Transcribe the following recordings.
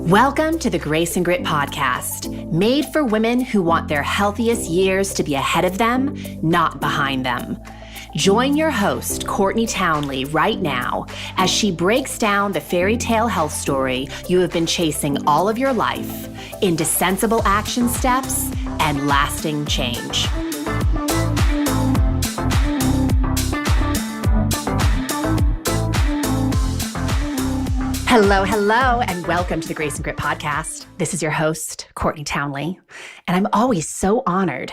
Welcome to the Grace and Grit podcast, made for women who want their healthiest years to be ahead of them, not behind them. Join your host, Courtney Townley, right now as she breaks down the fairy tale health story you have been chasing all of your life into sensible action steps and lasting change. Hello, and welcome to the Grace and Grit podcast. This is your host, Courtney Townley, and I'm always so honored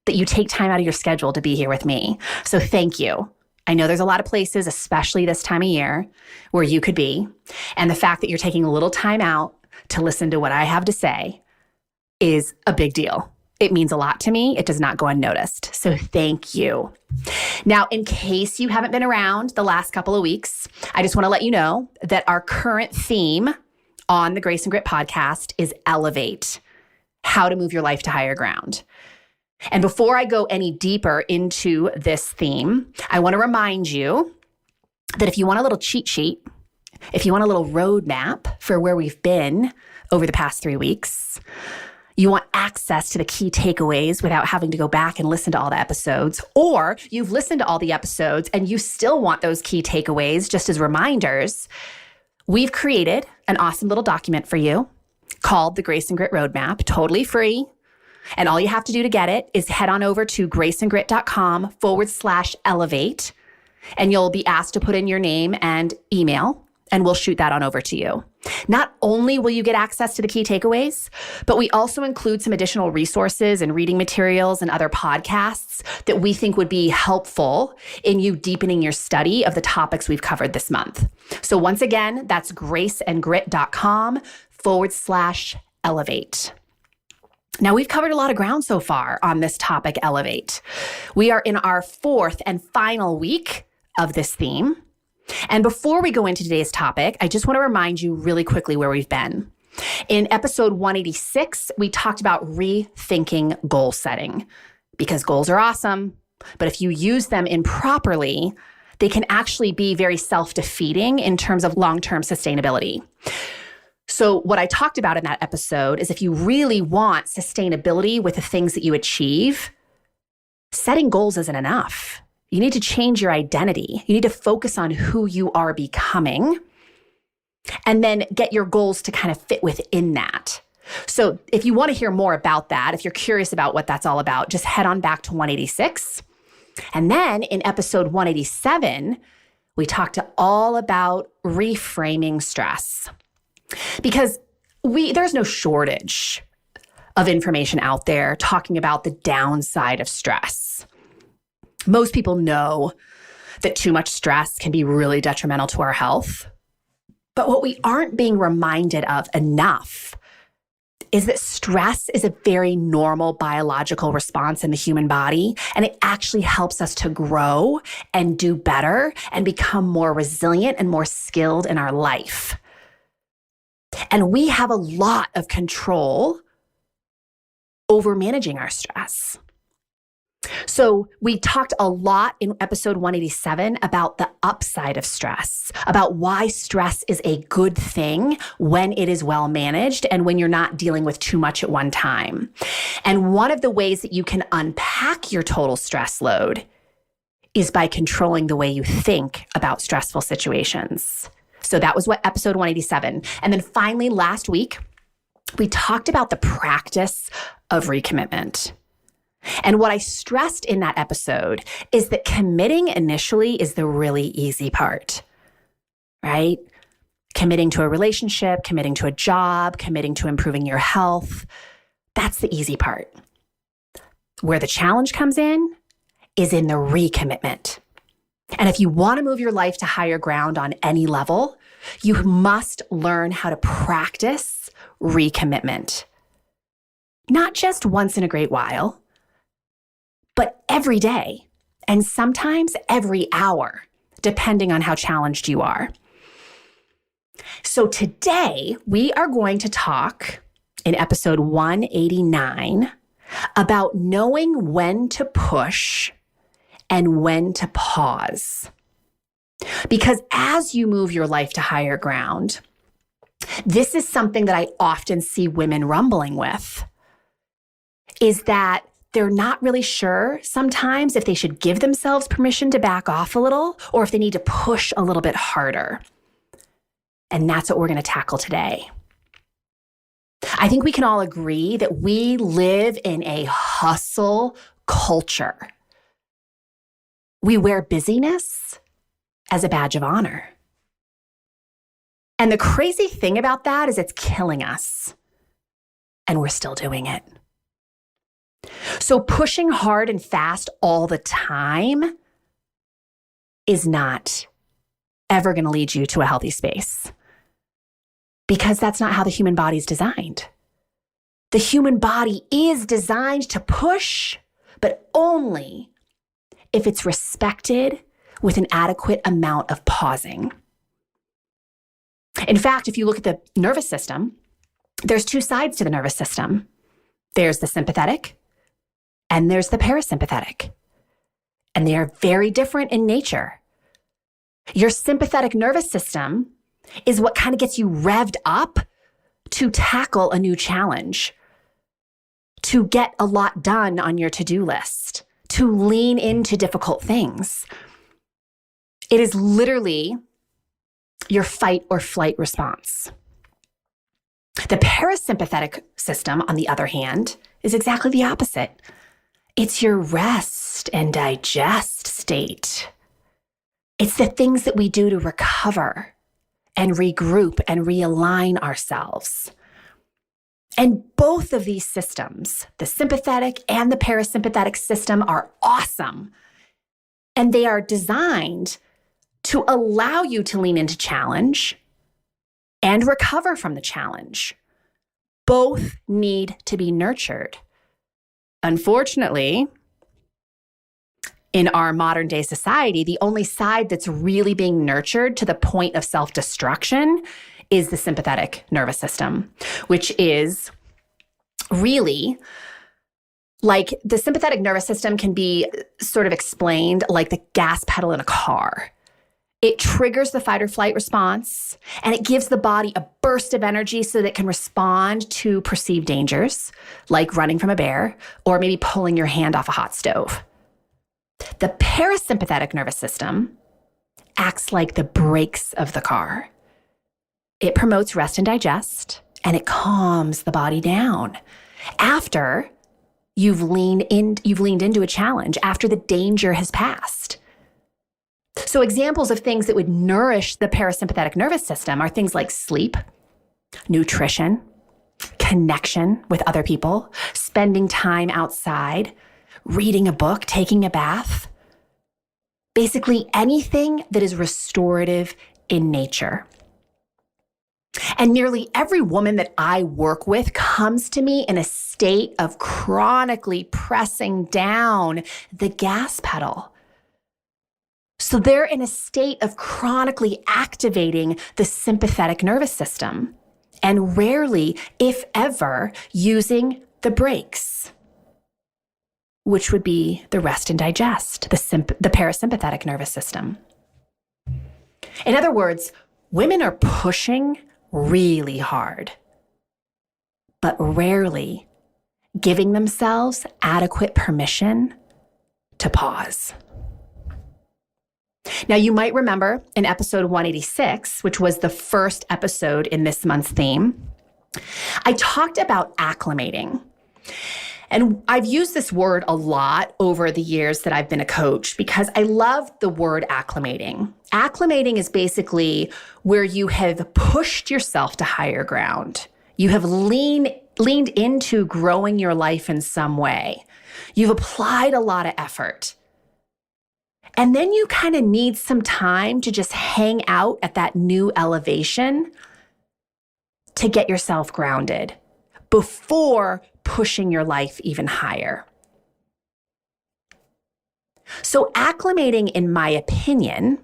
that you take time out of your schedule to be here with me. So thank you. I know there's a lot of places, especially this time of year, where you could be, and the fact that you're taking a little time out to listen to what I have to say is a big deal. It means a lot to me. It does not go unnoticed. So thank you. Now, in case you haven't been around the last couple of weeks, I just want to let you know that our current theme on the Grace and Grit podcast is Elevate, how to move your life to higher ground. And before I go any deeper into this theme, I want to remind you that if you want a little cheat sheet, if you want a little roadmap for where we've been over the past 3 weeks, you want access to the key takeaways without having to go back and listen to all the episodes, or you've listened to all the episodes and you still want those key takeaways just as reminders, we've created an awesome little document for you called the Grace and Grit Roadmap, totally free. And all you have to do to get it is head on over to graceandgrit.com/elevate, and you'll be asked to put in your name and email, and we'll shoot that on over to you. Not only will you get access to the key takeaways, but we also include some additional resources and reading materials and other podcasts that we think would be helpful in you deepening your study of the topics we've covered this month. So once again, that's graceandgrit.com/elevate. Now, we've covered a lot of ground so far on this topic, Elevate. We are in our 4th and final week of this theme. And before we go into today's topic, I just want to remind you really quickly where we've been. In episode 186, we talked about rethinking goal setting, because goals are awesome, but if you use them improperly, they can actually be very self-defeating in terms of long-term sustainability. So what I talked about in that episode is if you really want sustainability with the things that you achieve, setting goals isn't enough. You need to change your identity. You need to focus on who you are becoming and then get your goals to kind of fit within that. So if you want to hear more about that, if you're curious about what that's all about, just head on back to 186. And then in episode 187, we talked all about reframing stress. Because there's no shortage of information out there talking about the downside of stress. Most people know that too much stress can be really detrimental to our health. But what we aren't being reminded of enough is that stress is a very normal biological response in the human body, and it actually helps us to grow and do better and become more resilient and more skilled in our life. And we have a lot of control over managing our stress. So we talked a lot in episode 187 about the upside of stress, about why stress is a good thing when it is well managed and when you're not dealing with too much at one time. And one of the ways that you can unpack your total stress load is by controlling the way you think about stressful situations. So that was what episode 187. And then finally, last week, we talked about the practice of recommitment. And what I stressed in that episode is that committing initially is the really easy part, right? Committing to a relationship, committing to a job, committing to improving your health. That's the easy part. Where the challenge comes in is in the recommitment. And if you want to move your life to higher ground on any level, you must learn how to practice recommitment. Not just once in a great while, but every day, and sometimes every hour, depending on how challenged you are. So today, we are going to talk in episode 189 about knowing when to push and when to pause. Because as you move your life to higher ground, This is something that I often see women rumbling with, is that they're not really sure sometimes if they should give themselves permission to back off a little or if they need to push a little bit harder. And that's what we're going to tackle today. I think we can all agree that we live in a hustle culture. We wear busyness as a badge of honor. And the crazy thing about that is it's killing us. And we're still doing it. So pushing hard and fast all the time is not ever going to lead you to a healthy space, because that's not how the human body is designed. The human body is designed to push, but only if it's respected with an adequate amount of pausing. In fact, if you look at the nervous system, there's two sides to the nervous system. There's the sympathetic and there's the parasympathetic. And they are very different in nature. Your sympathetic nervous system is what kind of gets you revved up to tackle a new challenge, to get a lot done on your to-do list, to lean into difficult things. It is literally your fight or flight response. The parasympathetic system, on the other hand, is exactly the opposite. It's your rest and digest state. It's the things that we do to recover and regroup and realign ourselves. And both of these systems, the sympathetic and the parasympathetic system, are awesome. And they are designed to allow you to lean into challenge and recover from the challenge. Both need to be nurtured. Unfortunately, in our modern day society, the only side that's really being nurtured to the point of self-destruction is the sympathetic nervous system, which is really like the sympathetic nervous system can be sort of explained like the gas pedal in a car. It triggers the fight or flight response, and it gives the body a burst of energy so that it can respond to perceived dangers, like running from a bear or maybe pulling your hand off a hot stove. The parasympathetic nervous system acts like the brakes of the car. It promotes rest and digest, and it calms the body down after you've leaned into a challenge, after the danger has passed. So examples of things that would nourish the parasympathetic nervous system are things like sleep, nutrition, connection with other people, spending time outside, reading a book, taking a bath. Basically anything that is restorative in nature. And nearly every woman that I work with comes to me in a state of chronically pressing down the gas pedal. So they're in a state of chronically activating the sympathetic nervous system and rarely, if ever, using the brakes, which would be the rest and digest, the parasympathetic nervous system. In other words, women are pushing really hard, but rarely giving themselves adequate permission to pause. Now, you might remember in episode 186, which was the first episode in this month's theme, I talked about acclimating. And I've used this word a lot over the years that I've been a coach because I love the word acclimating. Acclimating is basically where you have pushed yourself to higher ground. You have leaned into growing your life in some way. You've applied a lot of effort. And then you kind of need some time to just hang out at that new elevation to get yourself grounded before pushing your life even higher. So acclimating, in my opinion,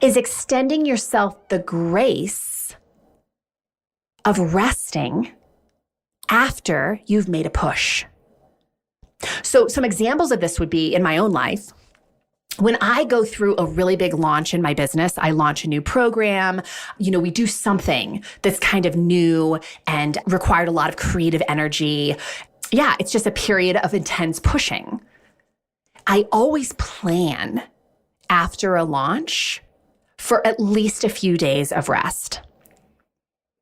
is extending yourself the grace of resting after you've made a push. So some examples of this would be in my own life. When I go through a really big launch in my business, I launch a new program, we do something that's kind of new and required a lot of creative energy. Yeah, it's just a period of intense pushing. I always plan after a launch for at least a few days of rest.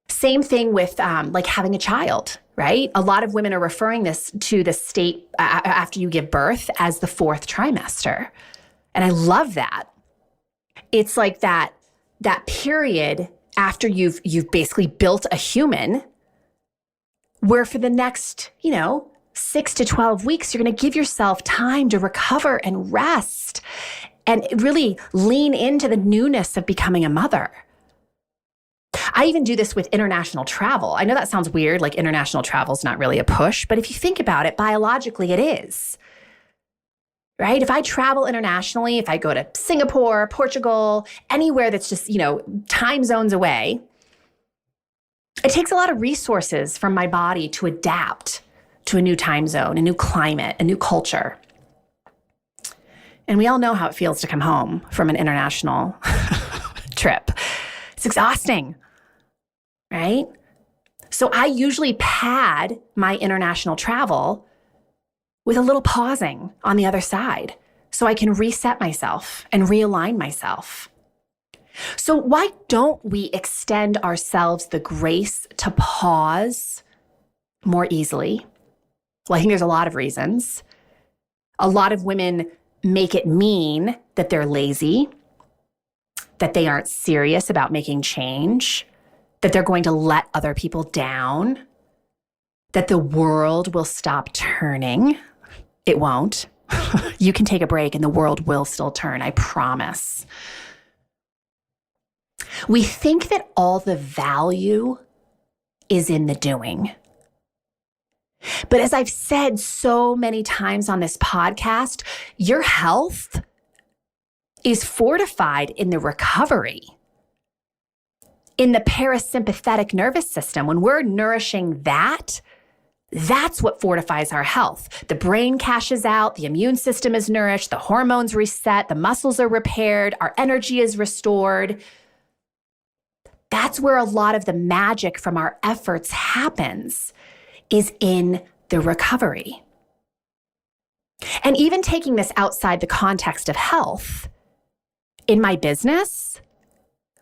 Same thing with like having a child, right? A lot of women are referring this to the state after you give birth as the fourth trimester. And I love that. It's like that period after you've basically built a human where for the next, 6 to 12 weeks, you're going to give yourself time to recover and rest and really lean into the newness of becoming a mother. I even do this with international travel. I know that sounds weird, like international travel is not really a push, but if you think about it, biologically it is. Right? If I travel internationally, if I go to Singapore, Portugal, anywhere that's just, time zones away, it takes a lot of resources from my body to adapt to a new time zone, a new climate, a new culture. And we all know how it feels to come home from an international trip. It's exhausting, right? So I usually pad my international travel with a little pausing on the other side so I can reset myself and realign myself. So why don't we extend ourselves the grace to pause more easily? Well, I think there's a lot of reasons. A lot of women make it mean that they're lazy, that they aren't serious about making change, that they're going to let other people down, that the world will stop turning. It won't. You can take a break and the world will still turn, I promise. We think that all the value is in the doing. But as I've said so many times on this podcast, your health is fortified in the recovery. In the parasympathetic nervous system, when we're nourishing that's what fortifies our health. The brain cashes out, the immune system is nourished, the hormones reset, the muscles are repaired, our energy is restored. That's where a lot of the magic from our efforts happens, is in the recovery. And even taking this outside the context of health, in my business,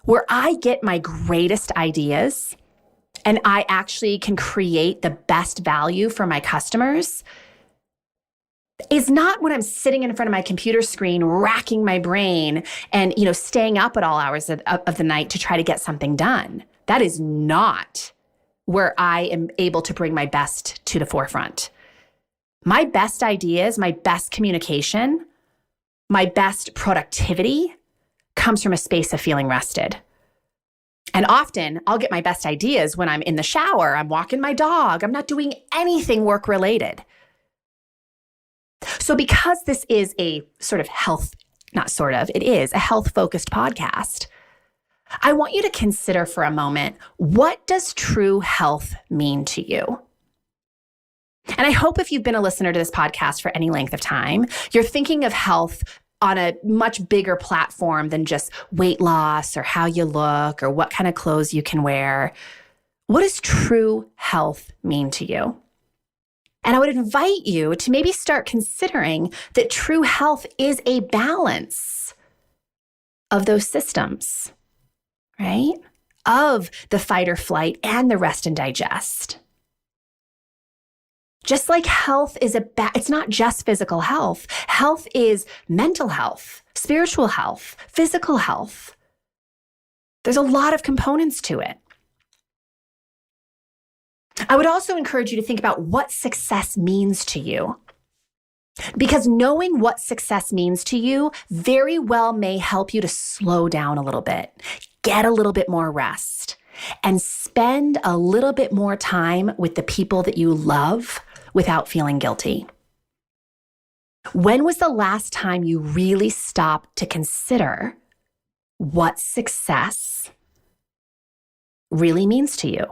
where I get my greatest ideas and I actually can create the best value for my customers, is not when I'm sitting in front of my computer screen, racking my brain and, staying up at all hours of the night to try to get something done. That is not where I am able to bring my best to the forefront. My best ideas, my best communication, my best productivity comes from a space of feeling rested. And often I'll get my best ideas when I'm in the shower, I'm walking my dog, I'm not doing anything work related. So because this is a sort of it is a health-focused podcast, I want you to consider for a moment, what does true health mean to you? And I hope if you've been a listener to this podcast for any length of time, you're thinking of health on a much bigger platform than just weight loss or how you look or what kind of clothes you can wear. What does true health mean to you? And I would invite you to maybe start considering that true health is a balance of those systems, right? Of the fight or flight and the rest and digest. Just like health is it's not just physical health. Health is mental health, spiritual health, physical health. There's a lot of components to it. I would also encourage you to think about what success means to you. Because knowing what success means to you very well may help you to slow down a little bit, get a little bit more rest, and spend a little bit more time with the people that you love without feeling guilty. When was the last time you really stopped to consider what success really means to you?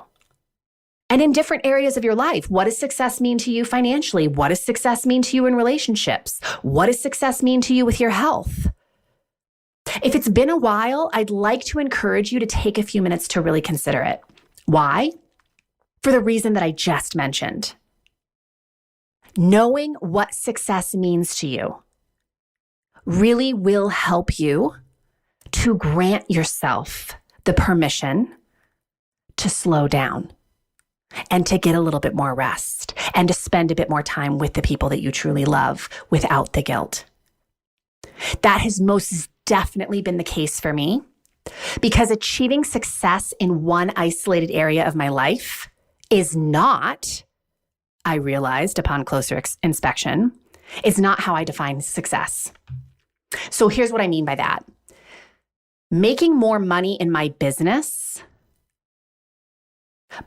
And in different areas of your life, what does success mean to you financially? What does success mean to you in relationships? What does success mean to you with your health? If it's been a while, I'd like to encourage you to take a few minutes to really consider it. Why? For the reason that I just mentioned. Knowing what success means to you really will help you to grant yourself the permission to slow down and to get a little bit more rest and to spend a bit more time with the people that you truly love without the guilt. That has most definitely been the case for me, because achieving success in one isolated area of my life is not, I realized upon closer inspection, is not how I define success. So here's what I mean by that. Making more money in my business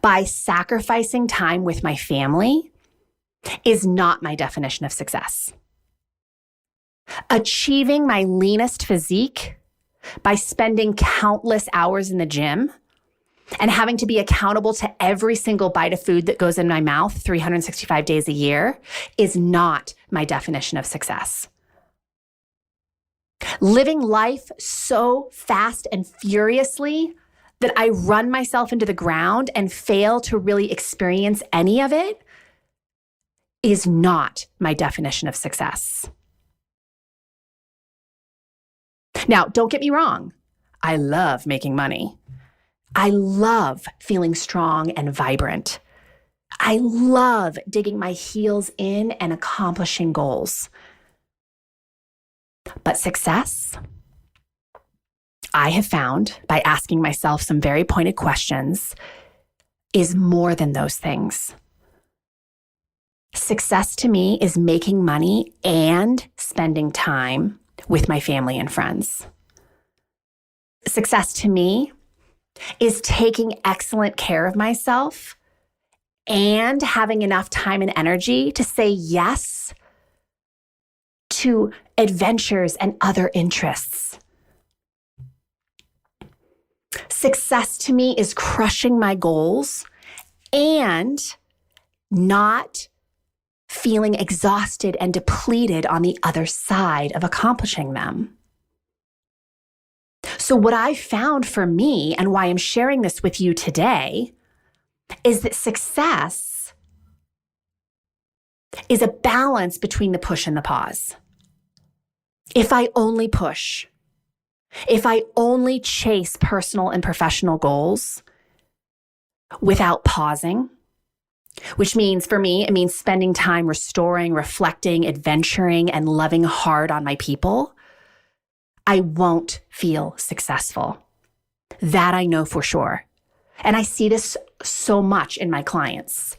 by sacrificing time with my family is not my definition of success. Achieving my leanest physique by spending countless hours in the gym and having to be accountable to every single bite of food that goes in my mouth 365 days a year is not my definition of success. Living life so fast and furiously that I run myself into the ground and fail to really experience any of it is not my definition of success. Now, don't get me wrong. I love making money. I love feeling strong and vibrant. I love digging my heels in and accomplishing goals. But success, I have found by asking myself some very pointed questions, is more than those things. Success to me is making money and spending time with my family and friends. Success to me is taking excellent care of myself and having enough time and energy to say yes to adventures and other interests. Success to me is crushing my goals and not feeling exhausted and depleted on the other side of accomplishing them. So what I found for me, and why I'm sharing this with you today, is that success is a balance between the push and the pause. If I only push, if I only chase personal and professional goals without pausing, which means for me, it means spending time restoring, reflecting, adventuring, and loving hard on my people, I won't feel successful. That I know for sure. And I see this so much in my clients.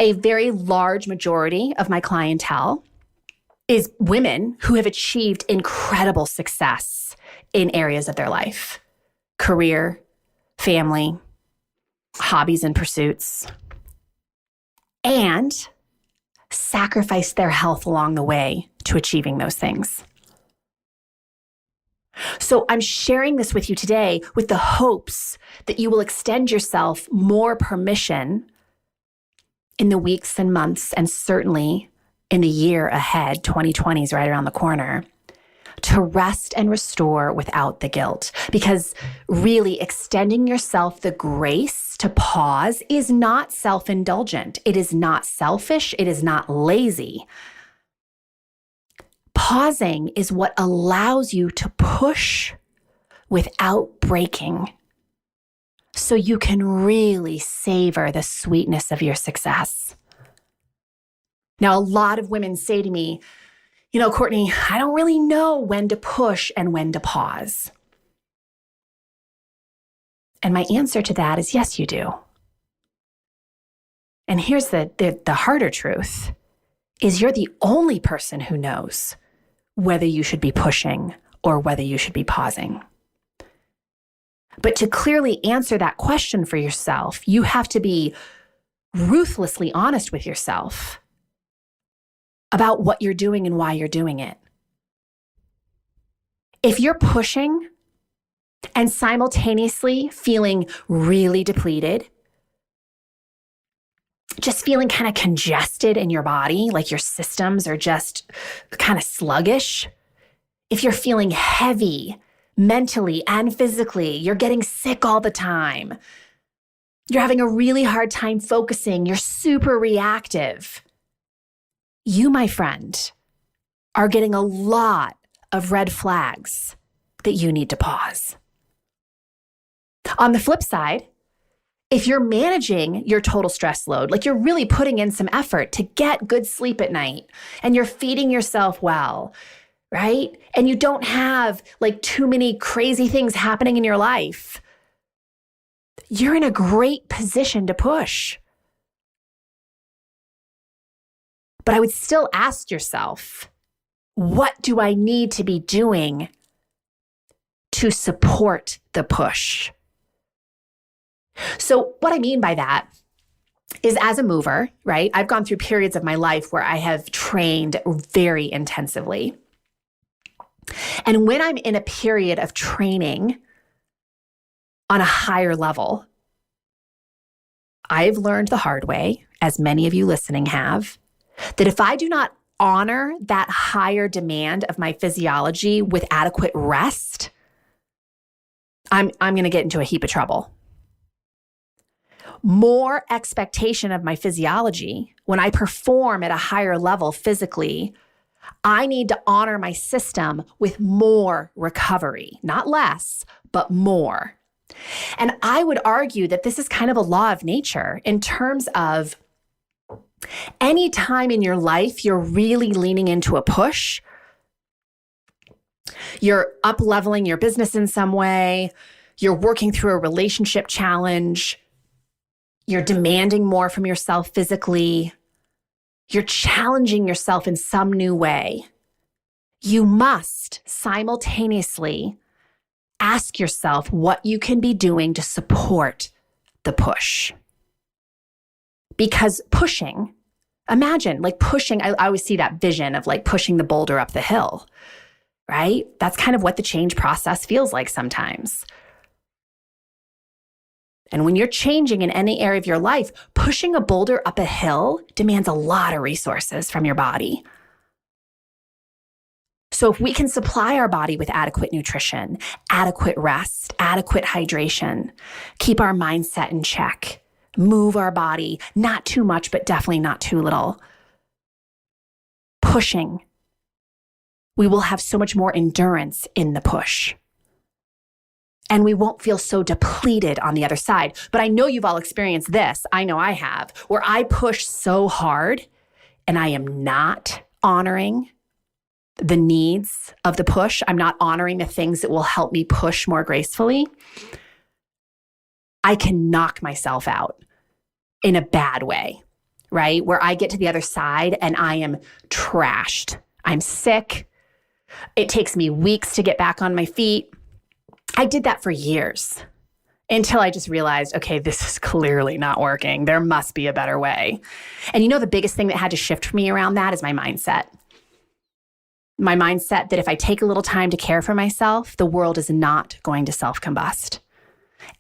A very large majority of my clientele is women who have achieved incredible success in areas of their life: career, family, hobbies and pursuits, and sacrifice their health along the way to achieving those things. So I'm sharing this with you today with the hopes that you will extend yourself more permission in the weeks and months, and certainly in the year ahead, 2020 is right around the corner, to rest and restore without the guilt. Because really extending yourself the grace to pause is not self-indulgent. It is not selfish. It is not lazy. Pausing is what allows you to push without breaking, so you can really savor the sweetness of your success. Now, a lot of women say to me, Courtney, I don't really know when to push and when to pause. And my answer to that is yes, you do. And here's the harder truth, is you're the only person who knows whether you should be pushing or whether you should be pausing. But to clearly answer that question for yourself, you have to be ruthlessly honest with yourself about what you're doing and why you're doing it. If you're pushing and simultaneously feeling really depleted, just feeling kind of congested in your body, like your systems are just kind of sluggish, if you're feeling heavy mentally and physically, you're getting sick all the time, you're having a really hard time focusing, you're super reactive, you, my friend, are getting a lot of red flags that you need to pause. On the flip side, if you're managing your total stress load, like you're really putting in some effort to get good sleep at night and you're feeding yourself well, right? And you don't have like too many crazy things happening in your life, you're in a great position to push. But I would still ask yourself, what do I need to be doing to support the push? So what I mean by that is, as a mover, right? I've gone through periods of my life where I have trained very intensively. And when I'm in a period of training on a higher level, I've learned the hard way, as many of you listening have, that if I do not honor that higher demand of my physiology with adequate rest, I'm going to get into a heap of trouble. More expectation of my physiology, when I perform at a higher level physically, I need to honor my system with more recovery, not less, but more. And I would argue that this is kind of a law of nature in terms of any time in your life you're really leaning into a push, you're up-leveling your business in some way, you're working through a relationship challenge, you're demanding more from yourself physically, you're challenging yourself in some new way, you must simultaneously ask yourself what you can be doing to support the push. Because pushing, imagine like pushing, I always see that vision of like pushing the boulder up the hill, right? That's kind of what the change process feels like sometimes. And when you're changing in any area of your life, pushing a boulder up a hill demands a lot of resources from your body. So if we can supply our body with adequate nutrition, adequate rest, adequate hydration, keep our mindset in check, move our body, not too much, but definitely not too little, pushing, we will have so much more endurance in the push. And we won't feel so depleted on the other side. But I know you've all experienced this. I know I have, where I push so hard and I am not honoring the needs of the push. I'm not honoring the things that will help me push more gracefully. I can knock myself out in a bad way, right? Where I get to the other side and I am trashed. I'm sick. It takes me weeks to get back on my feet. I did that for years until I just realized, okay, this is clearly not working. There must be a better way. And you know, the biggest thing that had to shift for me around that is my mindset. My mindset that if I take a little time to care for myself, the world is not going to self-combust.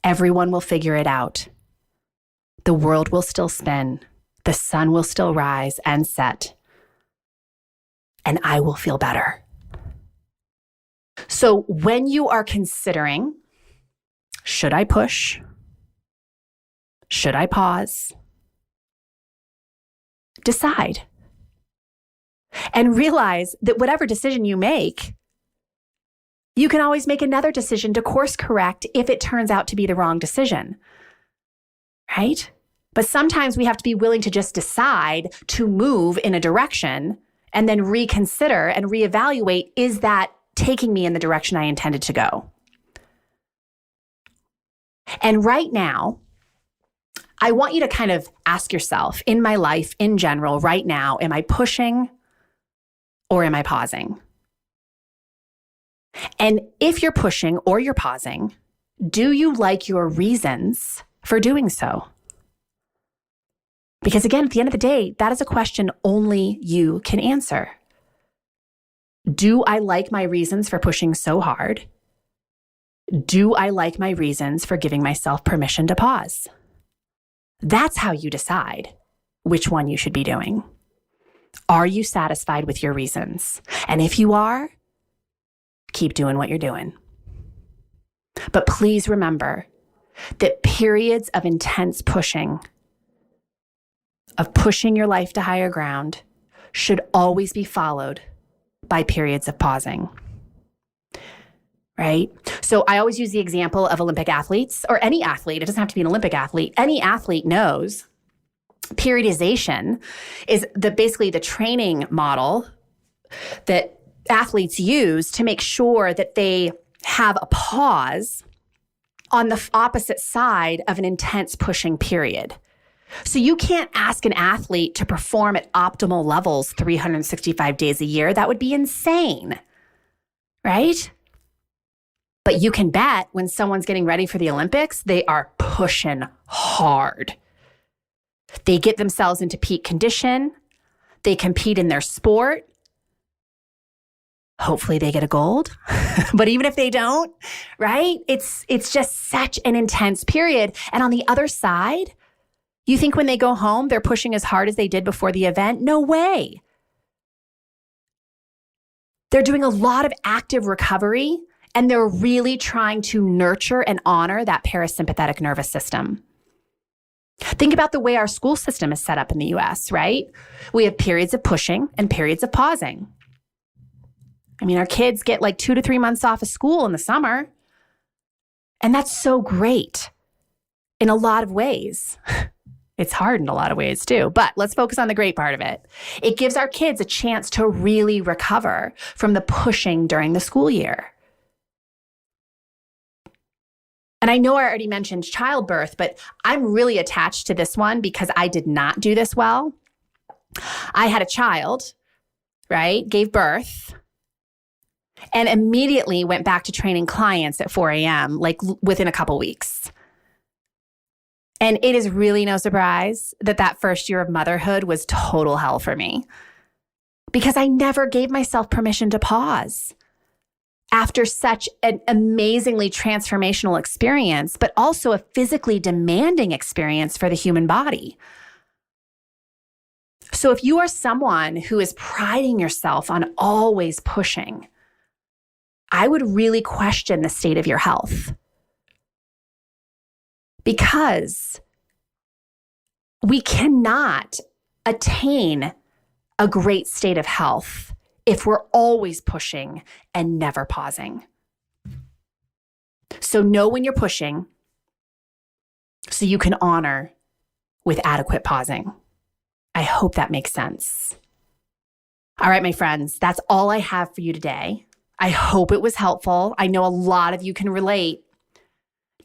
Everyone will figure it out. The world will still spin. The sun will still rise and set. And I will feel better. So when you are considering, should I push? Should I pause? Decide. And realize that whatever decision you make, you can always make another decision to course correct if it turns out to be the wrong decision, right? But sometimes we have to be willing to just decide to move in a direction and then reconsider and reevaluate, is that taking me in the direction I intended to go? And right now, I want you to kind of ask yourself, in my life in general, right now, am I pushing or am I pausing? And if you're pushing or you're pausing, do you like your reasons for doing so? Because again, at the end of the day, that is a question only you can answer. Do I like my reasons for pushing so hard? Do I like my reasons for giving myself permission to pause? That's how you decide. which one you should be doing. Are you satisfied with your reasons? And if you are, keep doing what you're doing. But please remember that periods of intense pushing, of pushing your life to higher ground, should always be followed by periods of pausing. Right? So I always use the example of Olympic athletes, or any athlete. It doesn't have to be an Olympic athlete. Any athlete knows periodization is basically the training model that athletes use to make sure that they have a pause on the opposite side of an intense pushing period. So you can't ask an athlete to perform at optimal levels 365 days a year. That would be insane, right? But you can bet when someone's getting ready for the Olympics, they are pushing hard. They get themselves into peak condition. They compete in their sport. Hopefully they get a gold. But even if they don't, right? It's just such an intense period. And on the other side, you think when they go home, they're pushing as hard as they did before the event? No way. They're doing a lot of active recovery, and they're really trying to nurture and honor that parasympathetic nervous system. Think about the way our school system is set up in the US, right? We have periods of pushing and periods of pausing. I mean, our kids get like 2 to 3 months off of school in the summer. And that's so great in a lot of ways. It's hard in a lot of ways too, but let's focus on the great part of it. It gives our kids a chance to really recover from the pushing during the school year. And I know I already mentioned childbirth, but I'm really attached to this one because I did not do this well. I had a child, right? Gave birth and immediately went back to training clients at 4 a.m., like within a couple weeks. And it is really no surprise that first year of motherhood was total hell for me because I never gave myself permission to pause after such an amazingly transformational experience, but also a physically demanding experience for the human body. So if you are someone who is priding yourself on always pushing, I would really question the state of your health. Because we cannot attain a great state of health if we're always pushing and never pausing. So know when you're pushing so you can honor with adequate pausing. I hope that makes sense. All right, my friends, that's all I have for you today. I hope it was helpful. I know a lot of you can relate,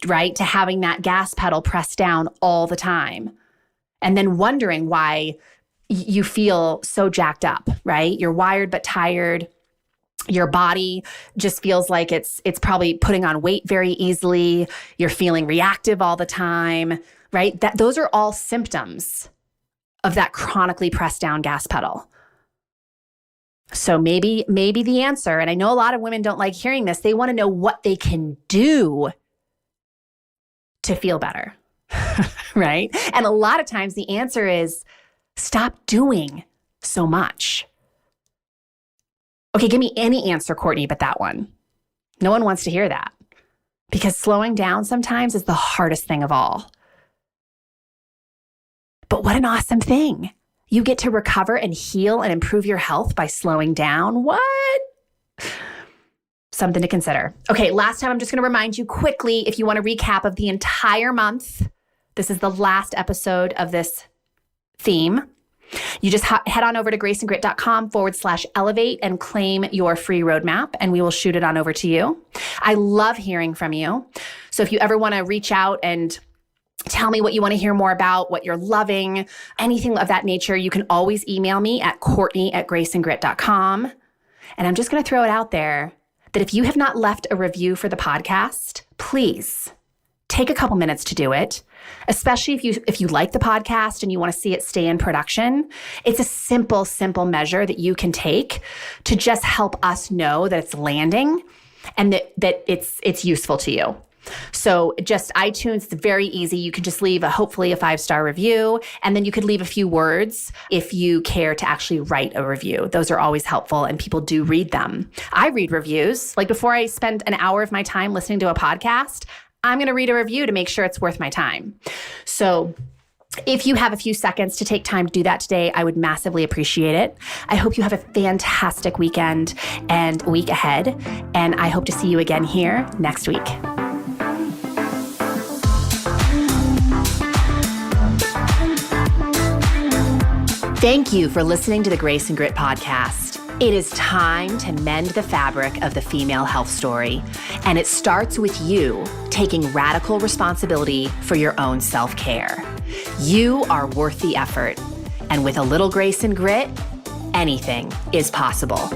right, to having that gas pedal pressed down all the time and then wondering why you feel so jacked up, right? You're wired but tired. Your body just feels like it's probably putting on weight very easily. You're feeling reactive all the time, right? Those are all symptoms of that chronically pressed down gas pedal. So maybe the answer, and I know a lot of women don't like hearing this, they want to know what they can do to feel better, right? And a lot of times the answer is stop doing so much. Okay, give me any answer, Courtney, but that one. No one wants to hear that because slowing down sometimes is the hardest thing of all. But what an awesome thing. You get to recover and heal and improve your health by slowing down. What? Something to consider. Okay, last time I'm just going to remind you quickly, if you want a recap of the entire month, this is the last episode of this theme. You just head on over to graceandgrit.com/elevate and claim your free roadmap, and we will shoot it on over to you. I love hearing from you. So if you ever want to reach out and tell me what you want to hear more about, what you're loving, anything of that nature, you can always email me at courtney@graceandgrit.com. And I'm just going to throw it out there that if you have not left a review for the podcast, please take a couple minutes to do it, especially if you like the podcast and you want to see it stay in production. It's a simple measure that you can take to just help us know that it's landing and that it's useful to you. So just iTunes, very easy. You can just leave hopefully a 5-star review, and then you could leave a few words if you care to actually write a review. Those are always helpful, and people do read them. I read reviews. Like before I spend an hour of my time listening to a podcast, I'm going to read a review to make sure it's worth my time. So if you have a few seconds to take time to do that today, I would massively appreciate it. I hope you have a fantastic weekend and week ahead, and I hope to see you again here next week. Thank you for listening to the Grace and Grit podcast. It is time to mend the fabric of the female health story, and it starts with you taking radical responsibility for your own self-care. You are worth the effort, and with a little grace and grit, anything is possible.